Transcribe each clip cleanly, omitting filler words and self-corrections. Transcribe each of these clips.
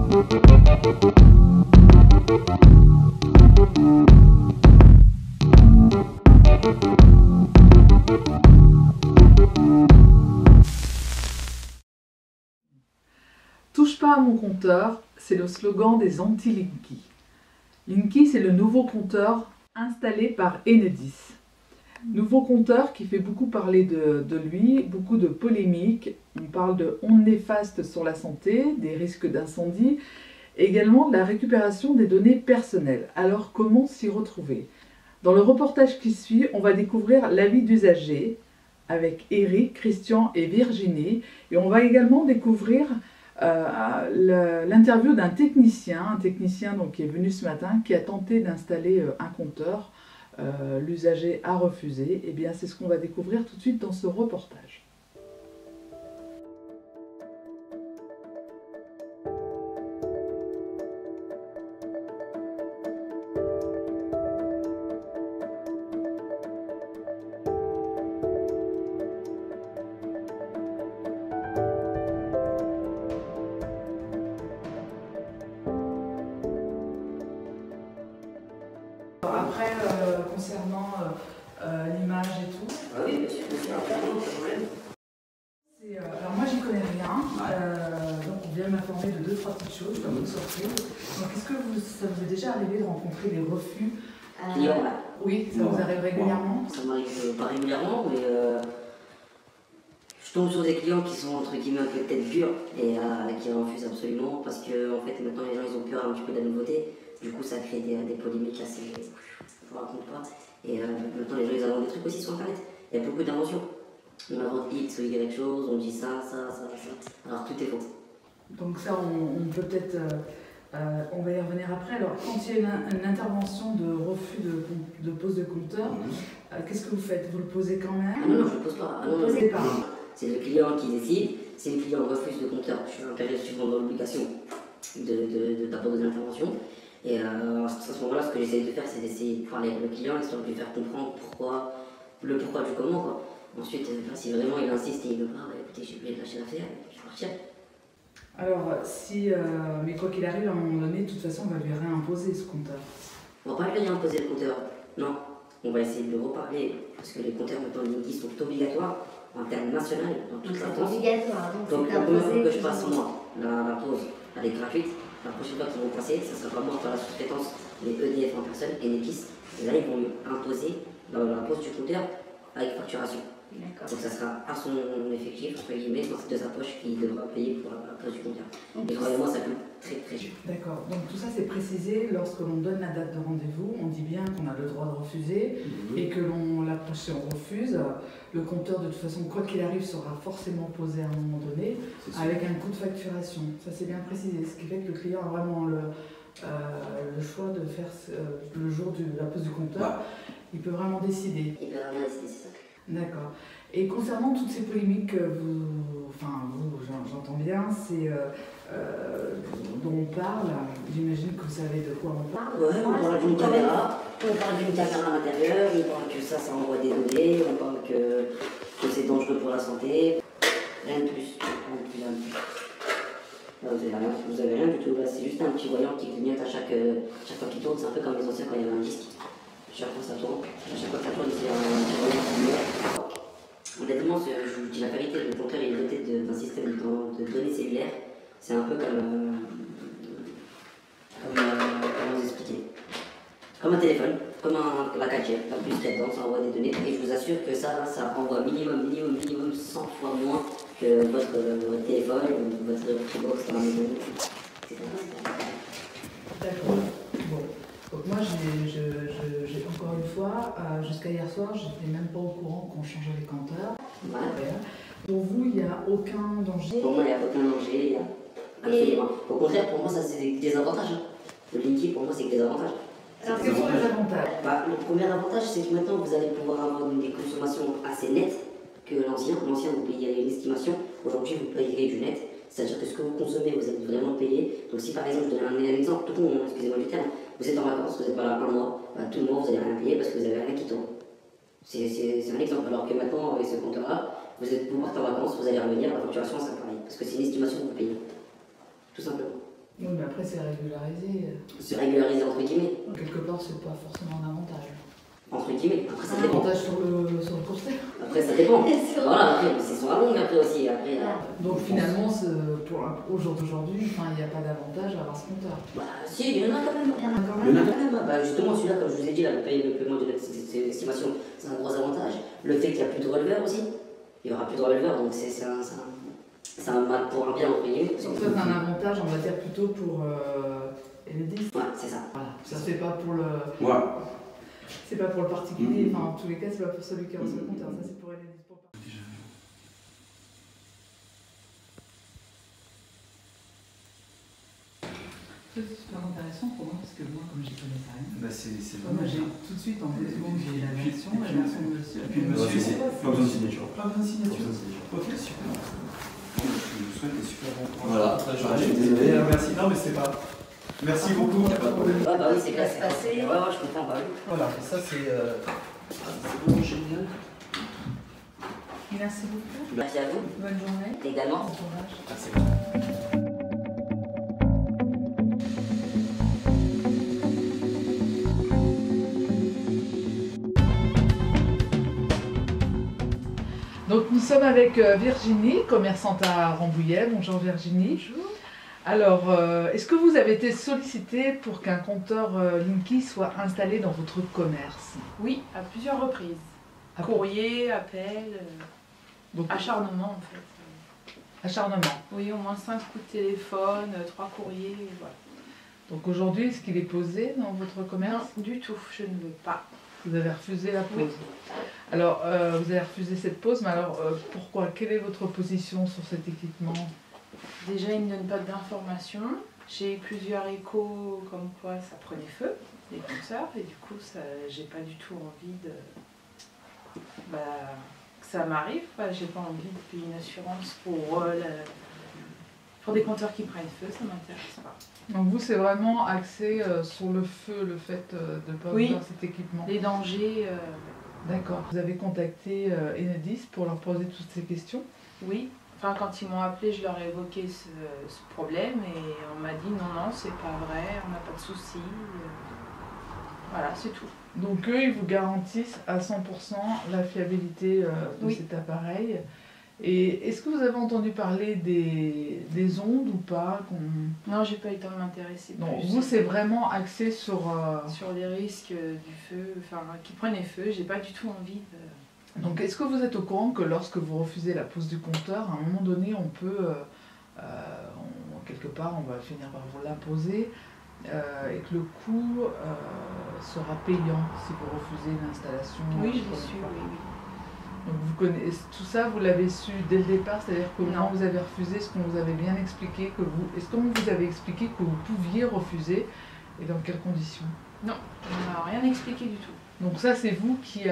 Touche pas à mon compteur, c'est le slogan des anti-Linky. Linky, c'est le nouveau compteur installé par Enedis. Nouveau compteur qui fait beaucoup parler de lui, beaucoup de polémiques. On parle de ondes néfastes sur la santé, des risques d'incendie, également de la récupération des données personnelles. Alors comment s'y retrouver? Dans le reportage qui suit, on va découvrir l'avis d'usagers avec Eric, Christian et Virginie. Et on va également découvrir l'interview d'un technicien, donc, qui est venu ce matin, qui a tenté d'installer un compteur. L'usager a refusé. Et bien c'est ce qu'on va découvrir tout de suite dans ce reportage. Après, concernant l'image et tout. Oui, bien sûr, pas de problème. Alors moi j'y connais rien, donc on vient m'informer de 2-3 petites choses comme une surprise. Donc est-ce que ça vous est déjà arrivé de rencontrer des refus Oui, ça vous arrive régulièrement? Ça m'arrive pas régulièrement, mais je tombe sur des clients qui sont entre guillemets un peu tête dure et qui refusent absolument parce que en fait maintenant les gens ils ont peur un petit peu de la nouveauté. Du coup ça crée des polémiques assez, je vous raconte pas. Et maintenant les gens ils inventent des trucs aussi sur internet. Il y a beaucoup d'inventions. On invente X ou Y chose, on dit ça. Alors tout est faux. Donc ça on peut peut-être, on va y revenir après. Alors quand il y a une intervention de refus de pose de compteur, qu'est-ce que vous faites? Vous le posez quand même? Ah non, je ne le pose pas. Vous ne le posez pas. C'est le client qui décide. Si le client refuse le compteur, je suis impérativement dans l'obligation d'apporter des interventions. Et à ce moment-là, ce que j'essaie de faire, c'est d'essayer de parler avec le client, histoire de lui faire comprendre le pourquoi du comment, quoi. Ensuite, si vraiment il insiste et il veut pas, écoutez, j'ai oublié de lâcher l'affaire, je vais partir. Alors, mais quoi qu'il arrive, à un moment donné, de toute façon, on va lui réimposer ce compteur. On va pas lui réimposer le compteur, non. On va essayer de le reparler, parce que les compteurs maintenant Linky sont obligatoires en termes national dans toute la France. Obligatoire, donc la première fois que je passe moi, la pause, elle est gratuite. La prochaine fois qu'ils vont passer, ça sera pas moi par la sous-traitance, mais EDF en personne, Enedis. Et là, ils vont lui imposer la pose du compteur avec facturation. Donc ça sera à son effectif, entre guillemets, c'est de sa poche qui devra payer pour la pose du compteur. Et croyez-moi, ça coûte très cher. D'accord, donc tout ça c'est précisé lorsque l'on donne la date de rendez-vous, on dit bien qu'on a le droit de refuser et que si on refuse, le compteur de toute façon, quoi qu'il arrive, sera forcément posé à un moment donné avec un coût de facturation. Ça c'est bien précisé, ce qui fait que le client a vraiment le choix de faire le jour de la pose du compteur, il peut vraiment décider. Il peut vraiment décider, c'est ça. D'accord. Et concernant toutes ces polémiques que j'entends bien, dont on parle, j'imagine que vous savez de quoi on parle. Ouais, on parle d'une caméra, à l'intérieur, on parle que ça envoie des données, on parle que c'est dangereux pour la santé. Rien de plus, Là, vous avez rien du tout, là c'est juste un petit voyant qui clignote à chaque fois qu'il tourne, c'est un peu comme les anciens quand il y avait un disque. Chaque fois ça tourne, à chaque fois que ça tourne, c'est un petit voyant qui clignote. Honnêtement, je vous dis la vérité, le compteur est doté d'un système de données cellulaires. C'est un peu comme comment vous expliquer, comme un téléphone, comme la 4G, la puce dedans, ça envoie des données. Et je vous assure que ça envoie minimum 100 fois moins que votre téléphone ou votre Xbox dans la maison. D'accord. Bon. Donc moi, j'ai encore une fois, jusqu'à hier soir, je n'étais même pas au courant qu'on changeait les compteurs. Ouais. Pour vous, il n'y a aucun danger? Pour moi, il n'y a aucun danger. Absolument. Au contraire, pour moi, ça c'est des avantages. Le Linky, pour moi, c'est que des avantages. Alors, quels sont les avantages? Le premier avantage, c'est que maintenant, vous allez pouvoir avoir des consommations assez nettes que l'ancien. L'ancien, vous payez une estimation. Aujourd'hui, vous payerez du net. C'est-à-dire que ce que vous consommez, vous allez vraiment payer. Donc si par exemple, je donne un exemple, tout le monde, excusez-moi du terme, vous êtes en vacances, vous n'êtes pas là un mois, tout le mois, vous n'allez rien payer parce que vous n'avez rien qui tourne. C'est un exemple. Alors que maintenant, avec ce compteur-là, vous partez en vacances, vous allez revenir, la facturation, ça pareil. Parce que c'est une estimation que vous payez. Tout simplement. Oui, mais après c'est régularisé. Se régulariser entre guillemets. Quelque part, c'est pas forcément un avantage. Entre guillemets, après ça Un dépend. avantage sur le court terme. Après ça dépend. Voilà, après c'est sur la longue après aussi. Après, Donc finalement, au jour d'aujourd'hui, il n'y a pas d'avantage à avoir ce compteur. bah si, il y en a quand même. Il y en a quand Il y en a quand même. Bah, justement, celui-là, comme je vous ai dit, là, vous payez le paiement de l'estimation, c'est un gros avantage. Le fait qu'il n'y a plus de releveur aussi, il n'y aura plus de releveur, donc c'est un mal pour un bien, entre guillemets. Donc ça, c'est un avantage, on va dire, plutôt pour Enedis. Ouais, c'est ça. Voilà, ça c'est pas pour le... Ouais. C'est pas pour le particulier, enfin en tous les cas, c'est pas pour celui qui a reçu le compteur, ça c'est pour Enedis. C'est super intéressant pour moi parce que moi, comme j'y connaissais rien, Bah c'est moi j'ai tout de suite en 2 secondes j'ai la version de monsieur. Et puis le monsieur, pas besoin de signature. Pas besoin de signature. Ok, super. Je vous souhaite des super bons points. Voilà, Je suis désolé, merci. Non, mais c'est pas. Merci beaucoup. Ouais, bah oui, c'est clair, c'est passé. Ouais, je comprends, bah oui. Voilà, et ça c'est vraiment génial. Merci beaucoup. Merci à vous. Bonne journée. Également. Bon courage. Merci. Donc nous sommes avec Virginie, commerçante à Rambouillet. Bonjour Virginie. Bonjour. Alors, est-ce que vous avez été sollicité pour qu'un compteur Linky soit installé dans votre commerce? Oui, à plusieurs reprises. Ah, Courrier, appel, Donc, acharnement en fait. acharnement. Oui, au moins 5 coups de téléphone, 3 courriers, voilà. Donc aujourd'hui, est-ce qu'il est posé dans votre commerce? Non, du tout, je ne veux pas. Vous avez refusé la pause. Oui. Alors, vous avez refusé cette pause, mais alors pourquoi? Quelle est votre position sur cet équipement? Déjà, ils ne me donnent pas d'informations. J'ai eu plusieurs échos comme quoi ça prenait feu, les compteurs, et du coup, j'ai pas du tout envie de... que ça m'arrive. J'ai pas envie de payer une assurance pour des compteurs qui prennent feu, ça m'intéresse pas. Donc vous, c'est vraiment axé sur le feu, le fait de ne pas Oui. avoir cet équipement. Les dangers, D'accord. Vous avez contacté Enedis pour leur poser toutes ces questions? oui. Enfin, quand ils m'ont appelé, je leur ai évoqué ce problème et on m'a dit non, c'est pas vrai, on n'a pas de soucis. Voilà, c'est tout. Donc eux, ils vous garantissent à 100% la fiabilité de Oui. cet appareil. Et est-ce que vous avez entendu parler des ondes ou pas Non, j'ai pas eu le temps de m'intéresser plus. Non, vous, c'est vraiment axé sur... Sur les risques du feu, enfin, qui prenaient feu, j'ai pas du tout envie de... Donc, est-ce que vous êtes au courant que lorsque vous refusez la pose du compteur, à un moment donné, on peut, quelque part, on va finir par vous l'imposer, et que le coût sera payant si vous refusez l'installation? Oui, je l'ai su, oui. Donc, vous connaissez tout ça, vous l'avez su dès le départ, c'est-à-dire que Non. quand vous avez refusé, ce qu'on vous avait bien expliqué, est-ce qu'on vous avait expliqué que vous pouviez refuser et dans quelles conditions? Non, on m'a rien expliqué du tout. Donc ça, c'est vous qui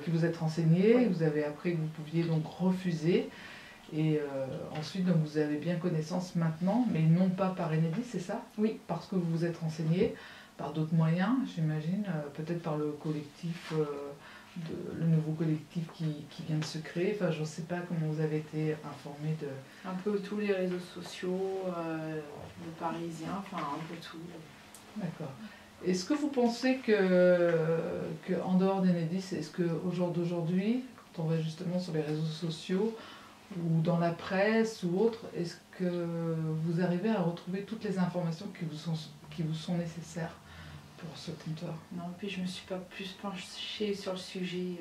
vous êtes renseigné, Oui. vous avez appris que vous pouviez donc refuser, et ensuite donc, vous avez bien connaissance maintenant, mais non pas par Enedis, c'est ça? Oui. Parce que vous vous êtes renseigné par d'autres moyens, j'imagine, peut-être par le collectif, le nouveau collectif qui vient de se créer, enfin je ne sais pas comment vous avez été informé de... Un peu tous les réseaux sociaux, le Parisien, enfin un peu tout. D'accord. Est-ce que vous pensez que en dehors d'Enedis, est-ce qu'au jour d'aujourd'hui, quand on va justement sur les réseaux sociaux ou dans la presse ou autre, est-ce que vous arrivez à retrouver toutes les informations qui vous sont nécessaires pour ce compteur? Non, puis je me suis pas plus penchée sur le sujet.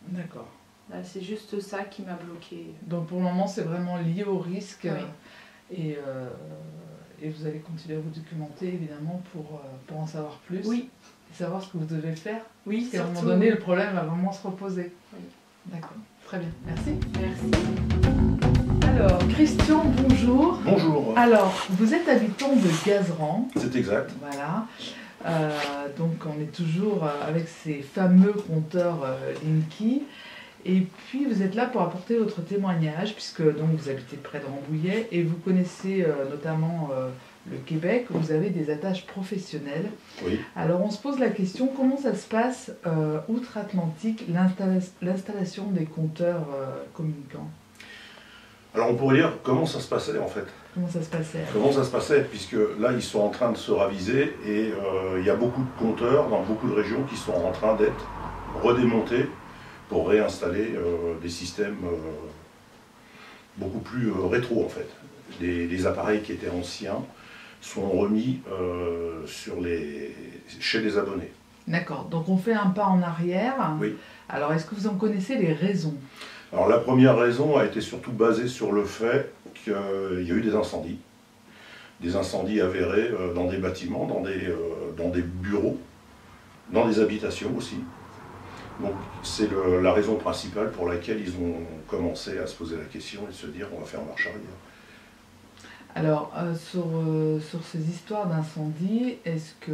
D'accord. Là, c'est juste ça qui m'a bloquée. Donc pour le moment, c'est vraiment lié au risque, Oui. et vous allez continuer à vous documenter évidemment pour en savoir plus. Oui. Et savoir ce que vous devez faire. Oui, Parce qu'à un moment surtout. donné, le problème va vraiment se reposer. Oui. D'accord, très bien, merci. Merci. Alors, Christian, bonjour. Bonjour, Alors, vous êtes habitant de Gazeran, c'est exact. voilà. Donc, on est toujours avec ces fameux compteurs Linky. Et puis, vous êtes là pour apporter votre témoignage, puisque donc, vous habitez près de Rambouillet et vous connaissez notamment le Québec, où vous avez des attaches professionnelles. Oui. Alors, on se pose la question, comment ça se passe outre-Atlantique, l'installation des compteurs communicants? Alors on pourrait dire comment ça se passait en fait. Comment ça se passait? Comment ça se passait, puisque là ils sont en train de se raviser et il y a beaucoup de compteurs dans beaucoup de régions qui sont en train d'être redémontés pour réinstaller des systèmes beaucoup plus rétro en fait. Les appareils qui étaient anciens sont remis chez les abonnés. D'accord, donc on fait un pas en arrière. Oui. Alors est-ce que vous en connaissez les raisons? Alors la première raison a été surtout basée sur le fait qu'il y a eu des incendies avérés dans des bâtiments, dans des bureaux, dans des habitations aussi. Donc c'est la raison principale pour laquelle ils ont commencé à se poser la question et se dire on va faire marche arrière. Alors, sur ces histoires d'incendie, est-ce que,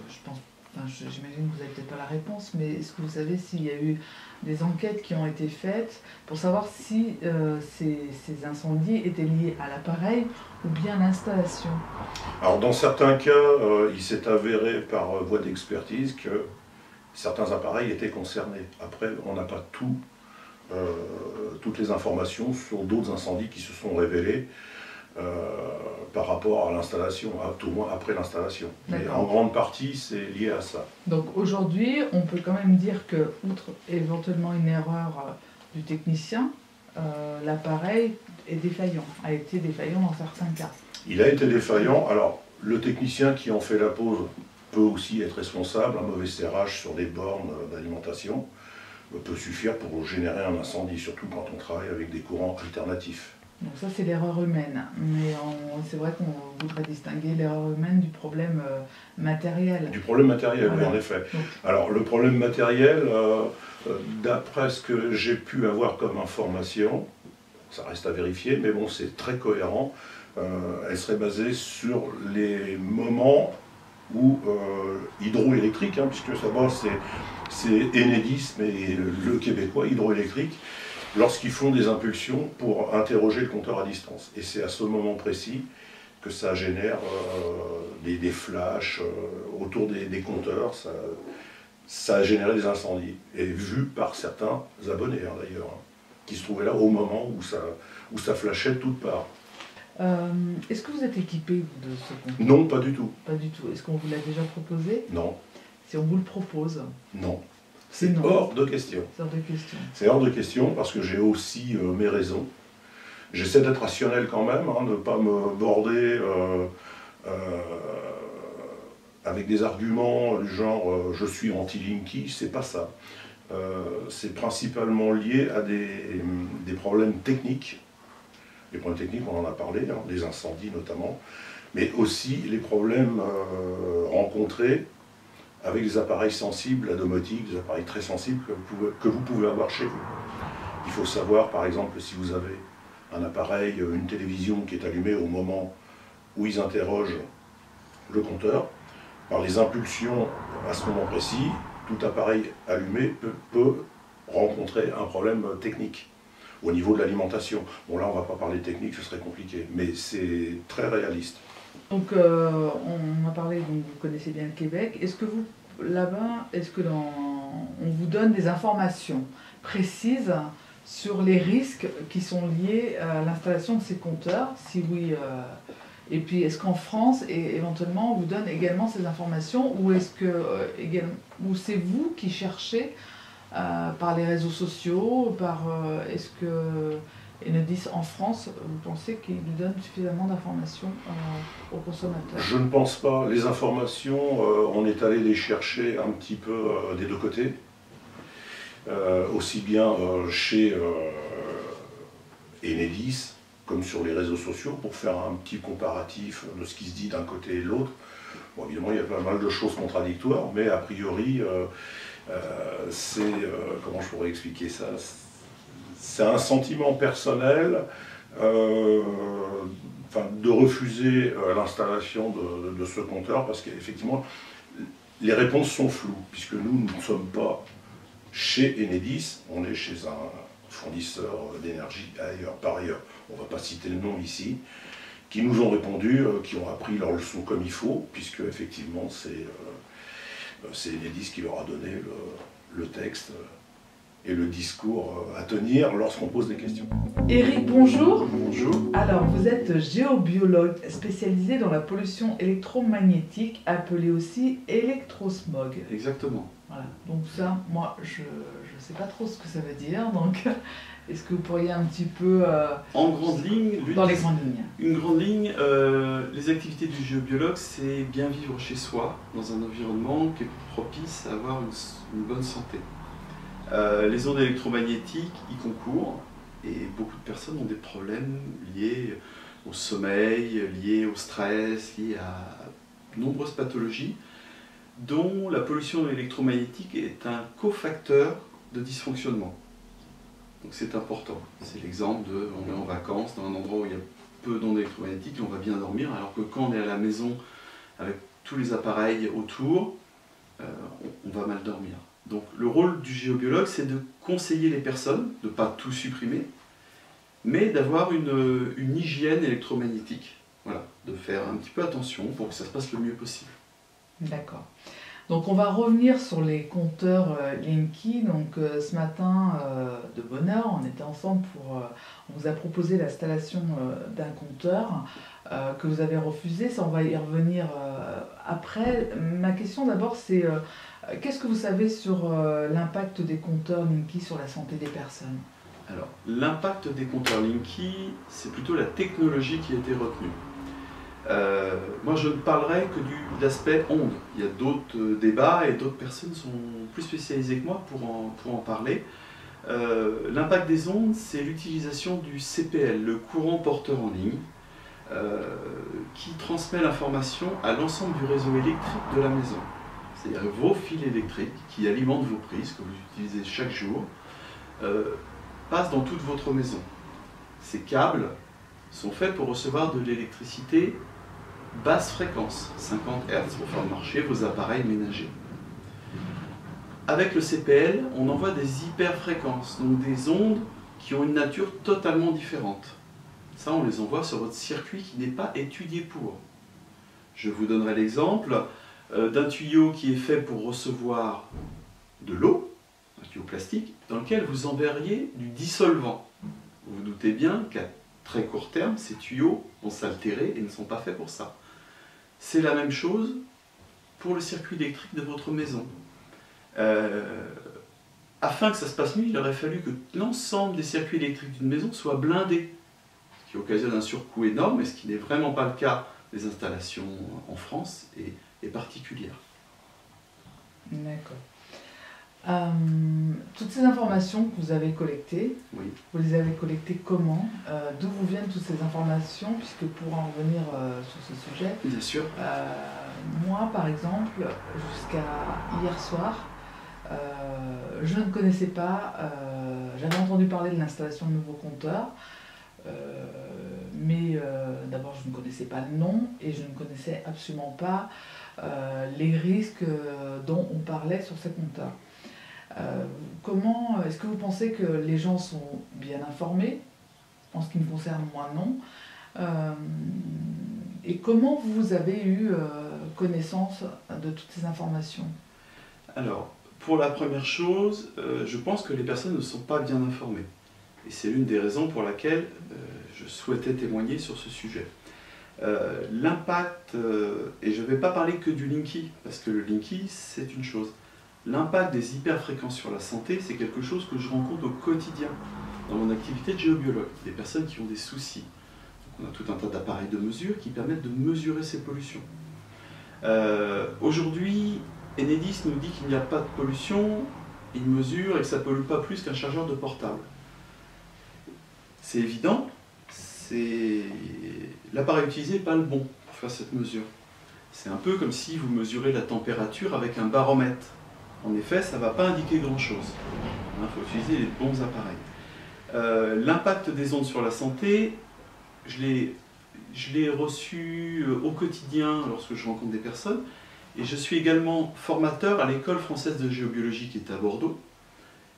je pense, enfin, j'imagine que vous n'avez peut-être pas la réponse, mais est-ce que vous savez s'il y a eu des enquêtes qui ont été faites pour savoir si ces incendies étaient liés à l'appareil ou bien à l'installation? Alors dans certains cas, il s'est avéré par voie d'expertise que certains appareils étaient concernés. Après, on n'a pas toutes les informations sur d'autres incendies qui se sont révélés par rapport à l'installation, tout au moins après l'installation. Mais en grande partie, c'est lié à ça. Donc aujourd'hui, on peut quand même dire que, outre éventuellement une erreur du technicien, l'appareil est défaillant, a été défaillant dans certains cas. Il a été défaillant. Alors, le technicien qui en fait la pause peut aussi être responsable. Un mauvais serrage sur des bornes d'alimentation peut suffire pour générer un incendie, surtout quand on travaille avec des courants alternatifs. Donc ça c'est l'erreur humaine, mais c'est vrai qu'on voudrait distinguer l'erreur humaine du problème matériel. Du problème matériel, voilà. Oui, en effet. Donc, alors le problème matériel, d'après ce que j'ai pu avoir comme information, ça reste à vérifier, mais bon c'est très cohérent, elle serait basée sur les moments où hydroélectrique, hein, puisque d'abord c'est Enedis, mais le québécois hydroélectrique, lorsqu'ils font des impulsions pour interroger le compteur à distance. Et c'est à ce moment précis que ça génère des flashs autour des compteurs, ça a généré des incendies, et vu par certains abonnés hein, d'ailleurs, hein, qui se trouvaient là au moment où ça flashait de toutes parts. Est-ce que vous êtes équipé de ce compteur? Non, pas du tout. Pas du tout. Est-ce qu'on vous l'a déjà proposé? Non. Si on vous le propose? Non. C'est hors de question. C'est hors de question. C'est hors de question parce que j'ai aussi mes raisons. J'essaie d'être rationnel quand même, hein, de ne pas me border avec des arguments du genre je suis anti-Linky, c'est pas ça. C'est principalement lié à des problèmes techniques. Les problèmes techniques, on en a parlé, hein, les incendies notamment, mais aussi les problèmes rencontrés avec des appareils sensibles, la domotique, des appareils très sensibles que vous pouvez avoir chez vous. Il faut savoir, par exemple, si vous avez un appareil, une télévision qui est allumée au moment où ils interrogent le compteur, par les impulsions à ce moment précis, tout appareil allumé peut rencontrer un problème technique au niveau de l'alimentation. Bon là, on ne va pas parler technique, ce serait compliqué, mais c'est très réaliste. Donc, on a parlé, donc vous connaissez bien le Québec. Est-ce que vous, là-bas, on vous donne des informations précises sur les risques qui sont liés à l'installation de ces compteurs? Si oui, et puis est-ce qu'en France, éventuellement, on vous donne également ces informations, ou est-ce que c'est vous qui cherchez par les réseaux sociaux, est-ce que Enedis en France, vous pensez qu'il donne suffisamment d'informations aux consommateurs? Je ne pense pas. Les informations, on est allé les chercher un petit peu des deux côtés. Aussi bien chez Enedis, comme sur les réseaux sociaux, pour faire un petit comparatif de ce qui se dit d'un côté et de l'autre. Bon, évidemment, il y a pas mal de choses contradictoires, mais a priori, comment je pourrais expliquer ça? C'est un sentiment personnel de refuser l'installation de ce compteur, parce qu'effectivement, les réponses sont floues, puisque nous ne sommes pas chez Enedis, on est chez un fournisseur d'énergie par ailleurs, on ne va pas citer le nom ici, qui nous ont répondu, qui ont appris leur leçon comme il faut, puisque effectivement c'est Enedis qui leur a donné le texte et le discours à tenir lorsqu'on pose des questions. Éric, bonjour. Bonjour. Alors, vous êtes géobiologue spécialisé dans la pollution électromagnétique, appelée aussi électrosmog. Exactement. Voilà, donc ça, moi, je ne sais pas trop ce que ça veut dire, donc est-ce que vous pourriez un petit peu... En grande ligne, dans les grandes lignes. Une grande ligne, les activités du géobiologue, c'est bien vivre chez soi, dans un environnement qui est propice à avoir une bonne santé. Les ondes électromagnétiques y concourent, et beaucoup de personnes ont des problèmes liés au sommeil, liés au stress, liés à nombreuses pathologies, dont la pollution électromagnétique est un cofacteur de dysfonctionnement. Donc c'est important. C'est l'exemple de on est en vacances dans un endroit où il y a peu d'ondes électromagnétiques et on va bien dormir, alors que quand on est à la maison avec tous les appareils autour, on va mal dormir. Donc le rôle du géobiologue, c'est de conseiller les personnes, de ne pas tout supprimer, mais d'avoir une hygiène électromagnétique. Voilà, de faire un petit peu attention pour que ça se passe le mieux possible. D'accord. Donc on va revenir sur les compteurs Linky. Donc ce matin, de bonne heure, on était ensemble pour... on vous a proposé l'installation d'un compteur que vous avez refusé. Ça, on va y revenir après. Ma question d'abord, c'est qu'est-ce que vous savez sur l'impact des compteurs Linky sur la santé des personnes? Alors, l'impact des compteurs Linky, c'est plutôt la technologie qui a été retenue. Moi, je ne parlerai que de l'aspect ondes. Il y a d'autres débats et d'autres personnes sont plus spécialisées que moi pour en parler. L'impact des ondes, c'est l'utilisation du CPL, le courant porteur en ligne, qui transmet l'information à l'ensemble du réseau électrique de la maison. C'est-à-dire vos fils électriques qui alimentent vos prises, que vous utilisez chaque jour, passent dans toute votre maison. Ces câbles sont faits pour recevoir de l'électricité basse fréquence, 50 Hz, pour faire marcher vos appareils ménagers. Avec le CPL, on envoie des hyperfréquences, donc des ondes qui ont une nature totalement différente. Ça, on les envoie sur votre circuit qui n'est pas étudié pour. Je vous donnerai l'exemple d'un tuyau qui est fait pour recevoir de l'eau, un tuyau plastique, dans lequel vous enverriez du dissolvant. Vous vous doutez bien qu'à très court terme, ces tuyaux vont s'altérer et ne sont pas faits pour ça. C'est la même chose pour le circuit électrique de votre maison. Afin que ça se passe mieux, il aurait fallu que l'ensemble des circuits électriques d'une maison soient blindés, ce qui occasionne un surcoût énorme, et ce qui n'est vraiment pas le cas des installations en France et particulières. D'accord. Toutes ces informations que vous avez collectées, Oui. vous les avez collectées comment? D'où vous viennent toutes ces informations? Puisque pour en revenir sur ce sujet, Bien sûr. moi par exemple, jusqu'à hier soir, je ne connaissais pas, j'avais entendu parler de l'installation de nouveaux compteurs, mais d'abord je ne connaissais pas le nom et je ne connaissais absolument pas les risques dont on parlait sur ces compteurs. Comment est-ce que vous pensez que les gens sont bien informés? En ce qui me concerne, moi non. Et comment vous avez eu connaissance de toutes ces informations? Alors, pour la première chose, je pense que les personnes ne sont pas bien informées. Et c'est l'une des raisons pour laquelle je souhaitais témoigner sur ce sujet. L'impact, et je ne vais pas parler que du Linky, parce que le Linky, c'est une chose. L'impact des hyperfréquences sur la santé, c'est quelque chose que je rencontre au quotidien dans mon activité de géobiologue. Des personnes qui ont des soucis. Donc on a tout un tas d'appareils de mesure qui permettent de mesurer ces pollutions. Aujourd'hui, Enedis nous dit qu'il n'y a pas de pollution, il mesure et que ça ne pollue pas plus qu'un chargeur de portable. C'est évident, l'appareil utilisé n'est pas le bon pour faire cette mesure. C'est un peu comme si vous mesurez la température avec un baromètre. En effet, ça ne va pas indiquer grand-chose. Il faut utiliser les bons appareils. L'impact des ondes sur la santé, je l'ai reçu au quotidien lorsque je rencontre des personnes. Et je suis également formateur à l'école française de géobiologie qui est à Bordeaux.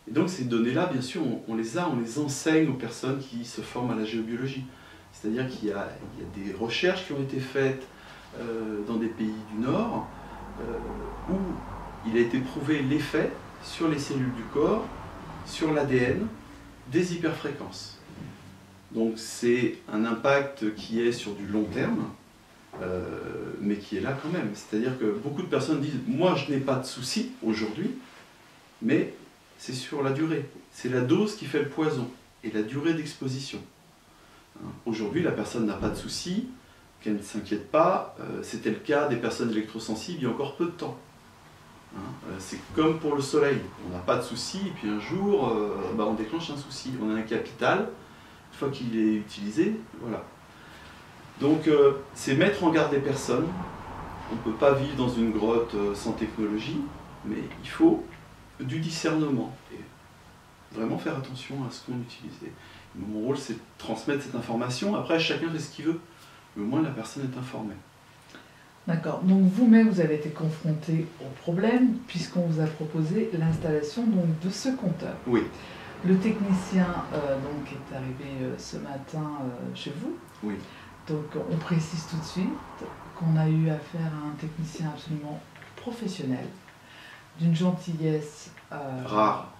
Et donc ces données-là, bien sûr, on les enseigne aux personnes qui se forment à la géobiologie. C'est-à-dire qu'il y a des recherches qui ont été faites dans des pays du Nord où il a été prouvé l'effet sur les cellules du corps sur l'ADN des hyperfréquences. Donc c'est un impact qui est sur du long terme, mais qui est là quand même. C'est-à-dire que beaucoup de personnes disent « moi je n'ai pas de soucis aujourd'hui », mais c'est sur la durée. C'est la dose qui fait le poison et la durée d'exposition. Aujourd'hui, la personne n'a pas de soucis, qu'elle ne s'inquiète pas. C'était le cas des personnes électrosensibles il y a encore peu de temps. C'est comme pour le soleil. On n'a pas de soucis, et puis un jour, on déclenche un souci. On a un capital, une fois qu'il est utilisé, voilà. Donc, c'est mettre en garde des personnes. On ne peut pas vivre dans une grotte sans technologie, mais il faut du discernement et vraiment faire attention à ce qu'on utilise. Et mon rôle, c'est de transmettre cette information. Après, chacun fait ce qu'il veut, mais au moins la personne est informée. D'accord. Donc vous-même, vous avez été confronté au problème puisqu'on vous a proposé l'installation de ce compteur. Oui. Le technicien donc est arrivé ce matin chez vous. Oui. Donc on précise tout de suite qu'on a eu affaire à un technicien absolument professionnel, d'une gentillesse rare.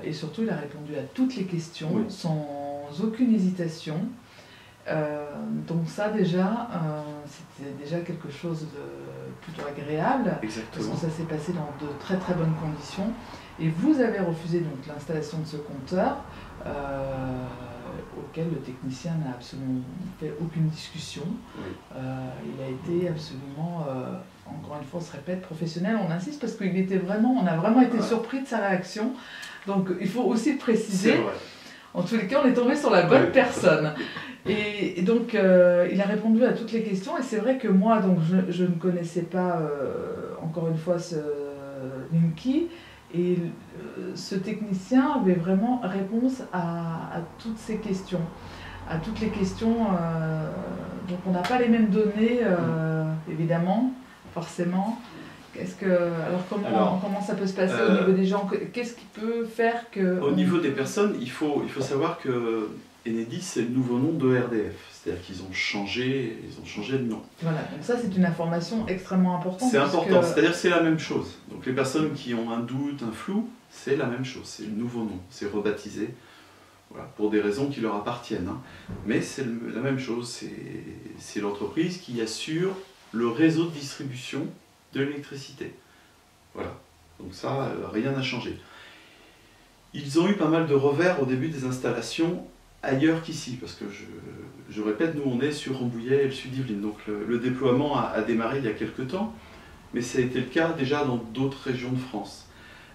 Et surtout il a répondu à toutes les questions oui. sans aucune hésitation. Donc ça déjà, c'était déjà quelque chose de plutôt agréable. Exactement. Parce que ça s'est passé dans de très très bonnes conditions. Et vous avez refusé donc l'installation de ce compteur, auquel le technicien n'a absolument fait aucune discussion. Oui. Il a été absolument, encore une fois on se répète, professionnel. On insiste parce qu'il était vraiment, on a vraiment été surpris de sa réaction. Donc il faut aussi le préciser. C'est vrai. En tous les cas, on est tombé sur la bonne personne. Et donc, il a répondu à toutes les questions. Et c'est vrai que moi, donc, je ne connaissais pas, encore une fois, ce Linky. Et ce technicien avait vraiment réponse à toutes ces questions. À toutes les questions. Donc, on n'a pas les mêmes données, évidemment, forcément. Alors comment ça peut se passer au niveau des gens? Qu'est-ce qui peut faire que... Au niveau des personnes, il faut savoir que Enedis, c'est le nouveau nom de RDF. C'est-à-dire qu'ils ont changé de nom. Voilà, donc ça c'est une information extrêmement importante. C'est important, c'est-à-dire que c'est la même chose. Donc les personnes qui ont un doute, un flou, c'est la même chose, c'est le nouveau nom, c'est rebaptisé, voilà, pour des raisons qui leur appartiennent. Hein. Mais c'est la même chose, c'est l'entreprise qui assure le réseau de distribution de l'électricité. Voilà, donc ça, rien n'a changé. Ils ont eu pas mal de revers au début des installations ailleurs qu'ici, parce que je répète, nous on est sur Rambouillet et le Sud-Yvelines, donc le déploiement a démarré il y a quelques temps, mais ça a été le cas déjà dans d'autres régions de France.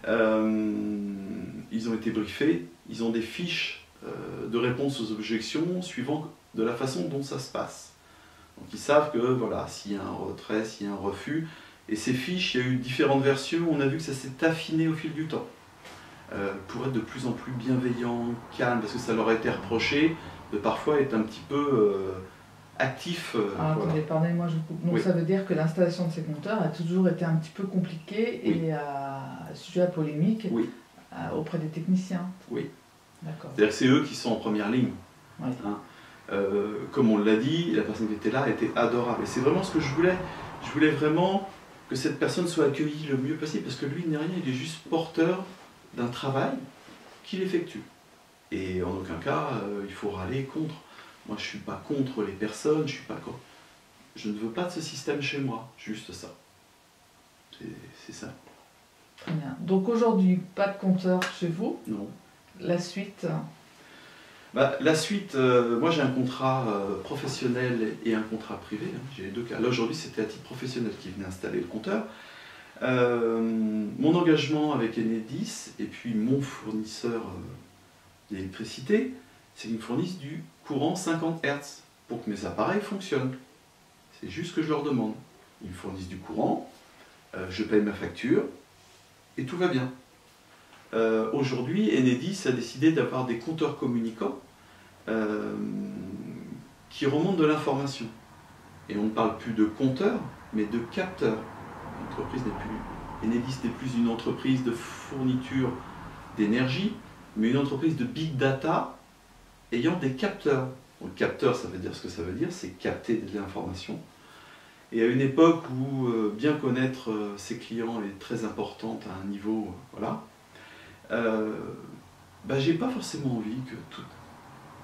Ils ont été briefés, ils ont des fiches de réponse aux objections suivant de la façon dont ça se passe. Donc ils savent que voilà, s'il y a un retrait, s'il y a un refus, et ces fiches, il y a eu différentes versions, on a vu que ça s'est affiné au fil du temps. Pour être de plus en plus bienveillant, calme, parce que ça leur a été reproché de parfois être un petit peu actif. Attendez, pardonnez-moi, je vous coupe. Donc oui. Ça veut dire que l'installation de ces compteurs a toujours été un petit peu compliquée et sujet à polémique auprès des techniciens. Oui. D'accord. C'est-à-dire que c'est eux qui sont en première ligne. Oui. Hein. Comme on l'a dit, la personne qui était là était adorable. Et c'est vraiment ce que je voulais. Je voulais vraiment que cette personne soit accueillie le mieux possible, parce que lui, il n'est rien, il est juste porteur d'un travail qu'il effectue. Et en aucun cas, il faut râler contre. Moi, je ne suis pas contre les personnes, je ne veux pas de ce système chez moi, juste ça. C'est ça. Très bien. Donc aujourd'hui, pas de compteur chez vous? Non. La suite? La suite, moi j'ai un contrat professionnel et un contrat privé, hein, j'ai les deux cas. Là aujourd'hui, c'était à titre professionnel qui venait installer le compteur. Mon engagement avec Enedis et puis mon fournisseur d'électricité, c'est qu'ils me fournissent du courant 50 Hz pour que mes appareils fonctionnent. C'est juste ce que je leur demande. Ils me fournissent du courant, je paye ma facture et tout va bien. Aujourd'hui, Enedis a décidé d'avoir des compteurs communicants qui remontent de l'information. Et on ne parle plus de compteurs, mais de capteurs. Enedis n'est plus une entreprise de fourniture d'énergie, mais une entreprise de big data ayant des capteurs. Donc capteur, ça veut dire ce que ça veut dire, c'est capter de l'information. Et à une époque où bien connaître ses clients est très important à un niveau, voilà, j'ai pas forcément envie que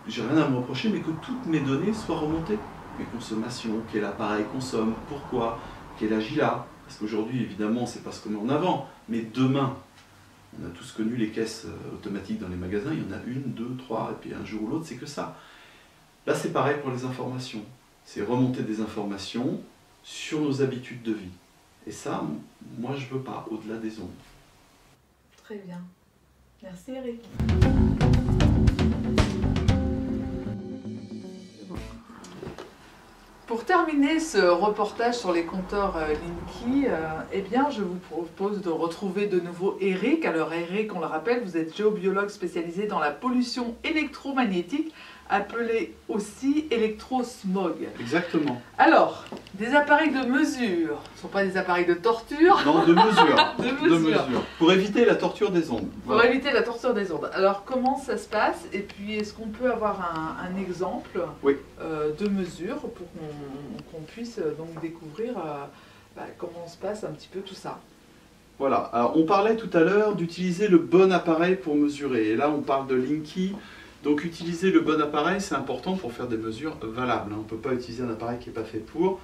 j'ai rien à me reprocher, mais que toutes mes données soient remontées. Mes consommations, quel appareil consomme, pourquoi, quel âge il a. Parce qu'aujourd'hui, évidemment, c'est pas ce qu'on met en avant, mais demain, on a tous connu les caisses automatiques dans les magasins, il y en a une, deux, trois, et puis un jour ou l'autre, c'est que ça. Là, c'est pareil pour les informations. C'est remonter des informations sur nos habitudes de vie. Et ça, moi, je veux pas, au-delà des ondes. Très bien. Merci Eric. Pour terminer ce reportage sur les compteurs Linky, eh bien, je vous propose de retrouver de nouveau Eric. Alors Eric, on le rappelle, vous êtes géobiologue spécialisé dans la pollution électromagnétique, appelée aussi électrosmog. Exactement. Alors, des appareils de mesure, ce ne sont pas des appareils de torture. Non, de mesure. De mesure. Pour éviter la torture des ondes. Pour éviter la torture des ondes. Alors, comment ça se passe? Et puis, est-ce qu'on peut avoir un exemple de mesure pour qu'on puisse donc découvrir comment se passe un petit peu tout ça? Voilà. Alors, on parlait tout à l'heure d'utiliser le bon appareil pour mesurer. Et là, on parle de Linky. Donc utiliser le bon appareil, c'est important pour faire des mesures valables. On ne peut pas utiliser un appareil qui n'est pas fait pour.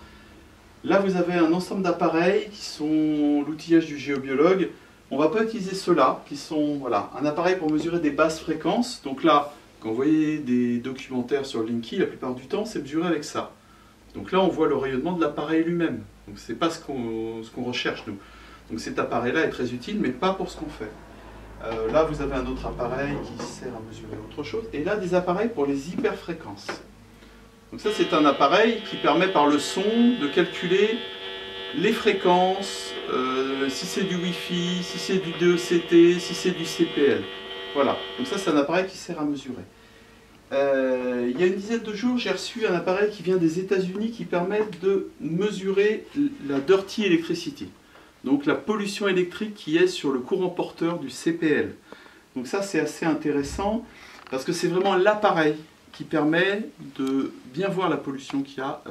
Là, vous avez un ensemble d'appareils qui sont l'outillage du géobiologue. On ne va pas utiliser ceux-là, qui sont un appareil pour mesurer des basses fréquences. Donc là, quand vous voyez des documentaires sur Linky, la plupart du temps, c'est mesuré avec ça. Donc là, on voit le rayonnement de l'appareil lui-même. Donc ce n'est pas ce qu'on recherche, nous. Donc cet appareil-là est très utile, mais pas pour ce qu'on fait. Là, vous avez un autre appareil qui sert à mesurer autre chose. Et là, des appareils pour les hyperfréquences. Donc ça, c'est un appareil qui permet par le son de calculer les fréquences, si c'est du Wi-Fi, si c'est du DECT, si c'est du CPL. Voilà. Donc ça, c'est un appareil qui sert à mesurer. Il y a une dizaine de jours, j'ai reçu un appareil qui vient des États-Unis qui permet de mesurer la dirty electricity. Donc la pollution électrique qui est sur le courant porteur du CPL. Donc ça, c'est assez intéressant parce que c'est vraiment l'appareil qui permet de bien voir la pollution qu'il y a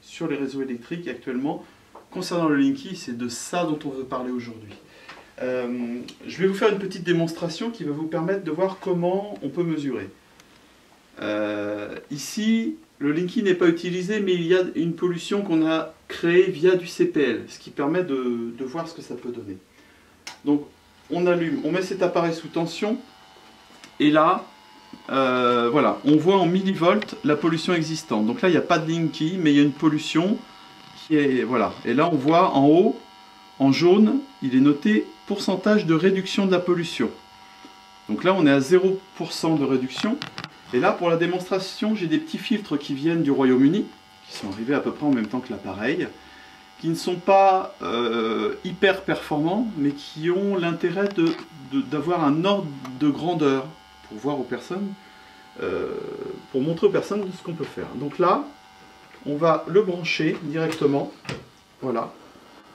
sur les réseaux électriques actuellement. Concernant le Linky, c'est de ça dont on veut parler aujourd'hui. Je vais vous faire une petite démonstration qui va vous permettre de voir comment on peut mesurer. Ici, le Linky n'est pas utilisé, mais il y a une pollution qu'on a créée via du CPL, ce qui permet de voir ce que ça peut donner. Donc, on allume, on met cet appareil sous tension, et là, voilà, on voit en millivolts la pollution existante. Donc là, il n'y a pas de Linky, mais il y a une pollution qui est, voilà. Et là, on voit en haut, en jaune, il est noté pourcentage de réduction de la pollution. Donc là, on est à 0% de réduction. Et là, pour la démonstration, j'ai des petits filtres qui viennent du Royaume-Uni, qui sont arrivés à peu près en même temps que l'appareil, qui ne sont pas hyper performants, mais qui ont l'intérêt d'avoir un ordre de grandeur pour voir aux personnes, pour montrer aux personnes ce qu'on peut faire. Donc là, on va le brancher directement. Voilà.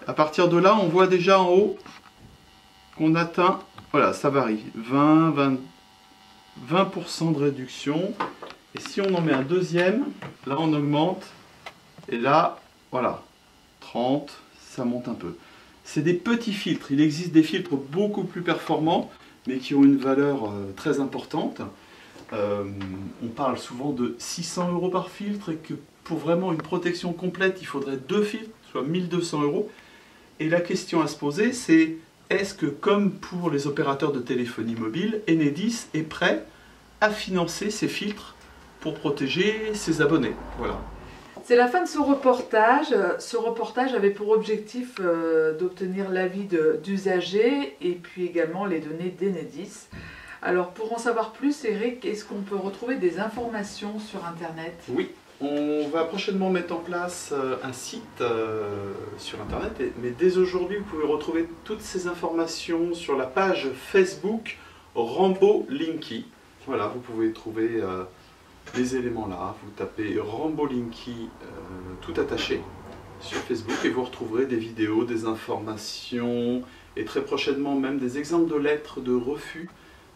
À partir de là, on voit déjà en haut qu'on atteint, voilà, ça varie, 20% de réduction. Et si on en met un deuxième, là on augmente. Et là, voilà, 30, ça monte un peu. C'est des petits filtres. Il existe des filtres beaucoup plus performants, mais qui ont une valeur très importante. On parle souvent de 600 € par filtre, et que pour vraiment une protection complète, il faudrait 2 filtres, soit 1200 €. Et la question à se poser, c'est: est-ce que, comme pour les opérateurs de téléphonie mobile, Enedis est prêt à financer ces filtres pour protéger ses abonnés? Voilà. C'est la fin de ce reportage. Ce reportage avait pour objectif d'obtenir l'avis d'usagers et puis également les données d'Enedis. Alors pour en savoir plus, Eric, est-ce qu'on peut retrouver des informations sur Internet? Oui, on va prochainement mettre en place un site sur Internet, mais dès aujourd'hui, vous pouvez retrouver toutes ces informations sur la page Facebook Rambo Linky. Voilà, vous pouvez trouver les éléments là. Vous tapez Rambo Linky tout attaché sur Facebook et vous retrouverez des vidéos, des informations et très prochainement même des exemples de lettres de refus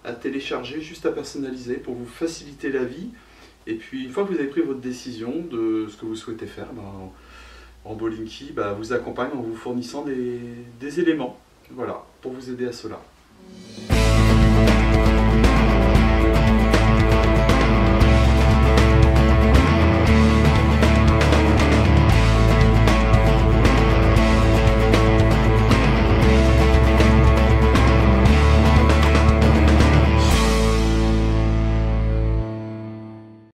à télécharger, juste à personnaliser pour vous faciliter la vie. Et puis une fois que vous avez pris votre décision de ce que vous souhaitez faire, Rambo Linky vous accompagne en vous fournissant des éléments, voilà, pour vous aider à cela.